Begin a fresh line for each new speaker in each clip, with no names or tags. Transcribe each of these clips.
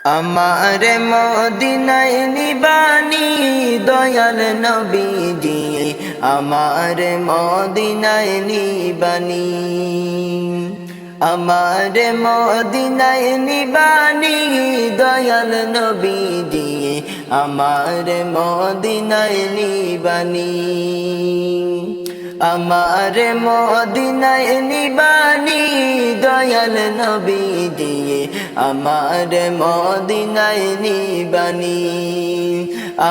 আমার মদিনায় নিবানি দয়াল নবীজি, আমার মদিনায় নিবানি, আমার মদিনায় নিবানি দয়াল নবীজি, আমার মদিনায় নিবানি, আমার মদিনায় নিবানি দয়াল নবীজি, আমার মদিনায় নিবানি,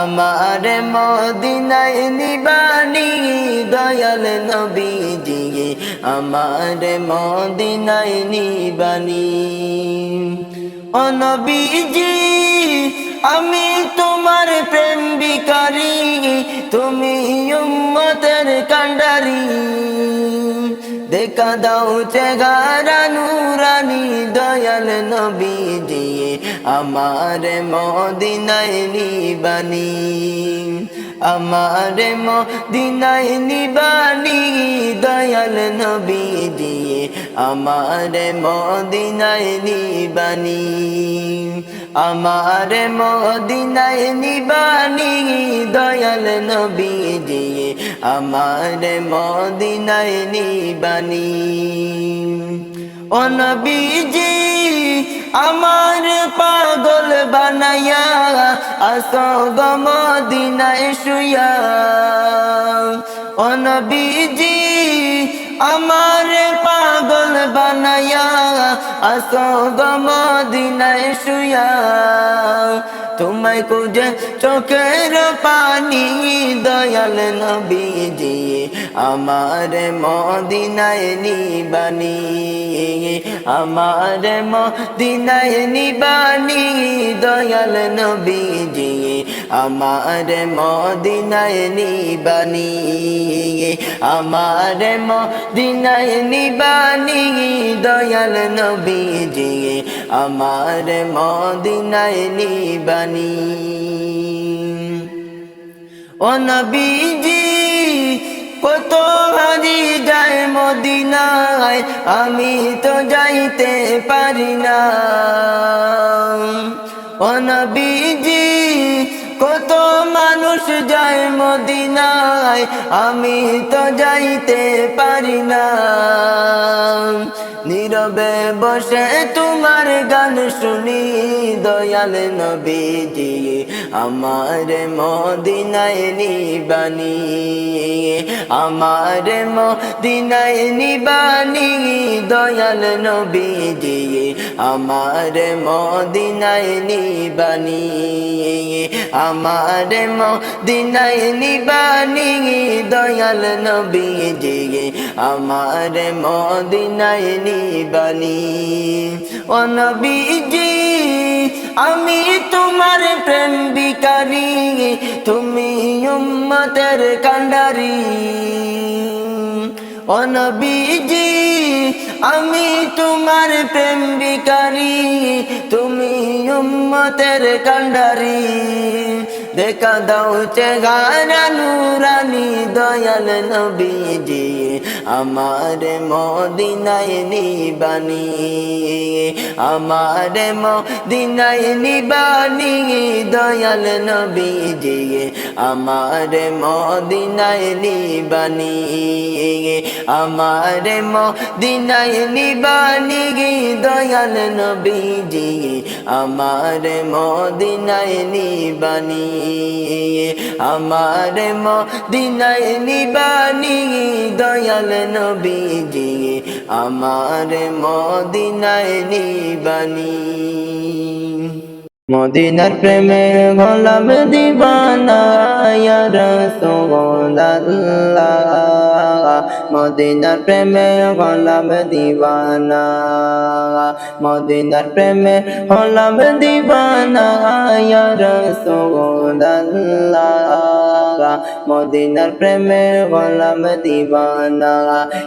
আমার মদিনায় নিবানি দয়াল নবীজি, আমার মদিনায় নিবানি। ও নবীজি আমি তোমার প্রেম ভিখারি, তুমি উম্মতের কান্ডারি, দেখা দাও চেহারা নুরানি দয়াল নবীজি, আমার মদিনায় নিবানি, আমার মদিনায় নিবানি দয়াল নবীজি, আমার মদিনায় নিবানি, আমার মদিনায় নিবানি দয়াল নবীজি, আমার মদিনায় নিবানি। ও নবীজি আমার পাগল বানায়া আসো গো মদিনায় শুয়া, ও নবীজি আমার পাগল বানায়া আসো গো মদিনায় শুয়া, তোমায় খুঁজে চোখের পানি দয়াল নবীজি, আমার মদিনায় নিবানি, আমার মদিনায় নিবানি দয়াল নবীজি, আমার মদিনায় নিবানি, আমার মদিনায় নিবানি দয়াল নবীজি, আমার মদিনায় নিবানি। ও নবীজি কত হারি যায় মদিনায়, আমি তো যাইতে পারি না, ও নবীজি কত মানুষ যায় মদিনায়, আমি তো যাইতে পারি না, নীরবে বসে তোমার গান শুনি দয়াল নবীজি, আমার মদিনায় নিবানি, আমার মদিনায় নিবানি দয়াল নবীজি, আমার মদিনায় নিবানি, আমার মদিনায় নিবানি দয়াল নবীজি, আমার মদিনায় নিবানি। ও নবীজি আমি তোমার প্রেম ভিখারি, তুমি উম্মতের কান্ডারি, ও নবীজি আমি তোমার প্রেম ভিখারি, তুমি উম্মতের কান্ডারি, দেখা দাও চেহারা নুরানি দয়াল নবীজি, আমার মদিনায় নিবানি, আমার মদিনায় নিবানি দয়াল নবীজি, আমার মদিনায় নিবানি, আমার মদিনায় নিবানি দয়াল নবীজি, আমার মদিনায় নিবানি, আমার মদিনায় নিবানি দয়াল নবীজি, আমার মদিনায় নিবানি। মদিনার প্রেমে গোলাম দিবানা ইয়া রাসূলুল্লাহ, মদিনার প্রেমে গোলাম দিবানা, মদিনার প্রেমে গোলাম দিবানা ইয়া রাসূলুল্লাহ, মদিনার প্রেমে গোলাম দিবানা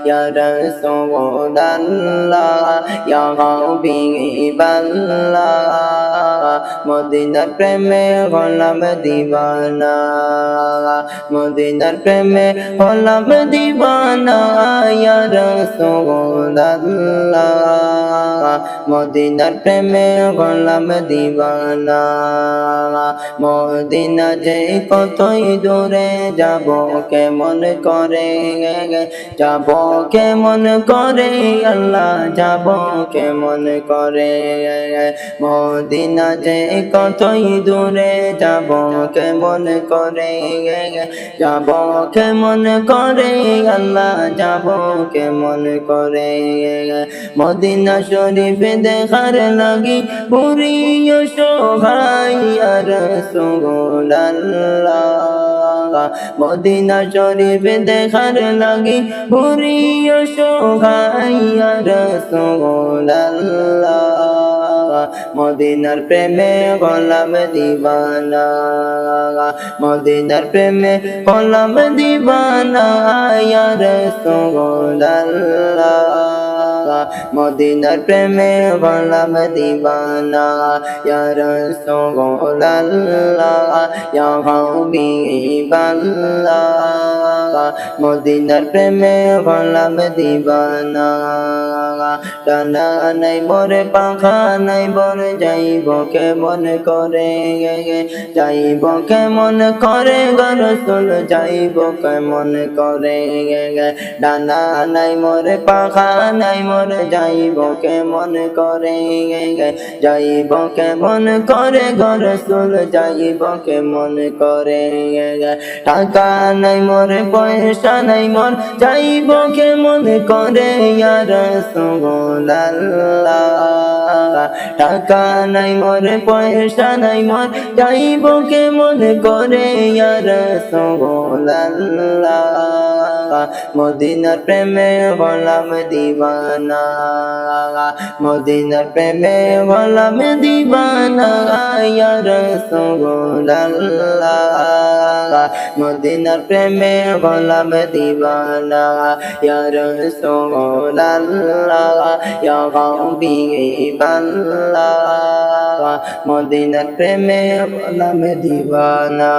ইয়া রাসূলুল্লাহ, ইয়া হাবিবাল্লাহ, মদিনার প্রেমে গোলাম দিবানা, মদিনার প্রেমে গোলাম দিবানা ইয়া রাসূলুল্লাহ, মদিনার প্রেমে হলাম দিওয়ানা মদিনা যে কতই দূরে যাব কেমন করে যাব কেমন করে আল্লাহ যাব কেমন করে মদিনা যে কতই দূরে যাব কেমন করে যাব কেমন করে আল্লাহ যাব কেমন করে মদিনা শরীফ দেখার লাগি পুরিয় সোহাই আর রাসূলুল্লাহ মদিনা শরীফ দেখার লাগি পুরিয় সোহাই আর রাসূলুল্লাহ মদিনার প্রেমে হলাম দিওয়ানা মদিনার প্রেমে হলাম দিওয়ানা ইয়া রাসূলুল্লাহ মদিনার প্রেমে হলাম দিওয়ানা ইয়া রাসূলুল্লাহ ইয়া হাবিবাল্লাহ মদিনার প্রেমে হলাম দিওয়ানা টানা নাই মোরে পাখা নাই বর যাইব কেমন করে যাইব কেমন করে গো রাসূল যাইব কেমন করে ডানা নাই মোরে পাখা নাই মোর যাইব কেমন করে যাইব কেমন করে গো রাসূল যাইব কেমন করে টাকা নাই মোর পয়সা নাই মোর যাইব কেমন করে ইয়া রাসূলুল্লাহ টাকা নাই মোর পয়সা নাই মোর যাইব কেমন করে ইয়া রাসূলুল্লাহ মদিনার প্রেমে হলাম দিওয়ানা মদিনার প্রেমে হলাম দিওয়ানা ইয়া রাসূলুল্লাহ মদিনার প্রেমে হলাম দিওয়ানা ইয়া রাসূলুল্লাহ ইয়া হাবিবাল্লাহ মদিনার প্রেমে হলাম দিওয়ানা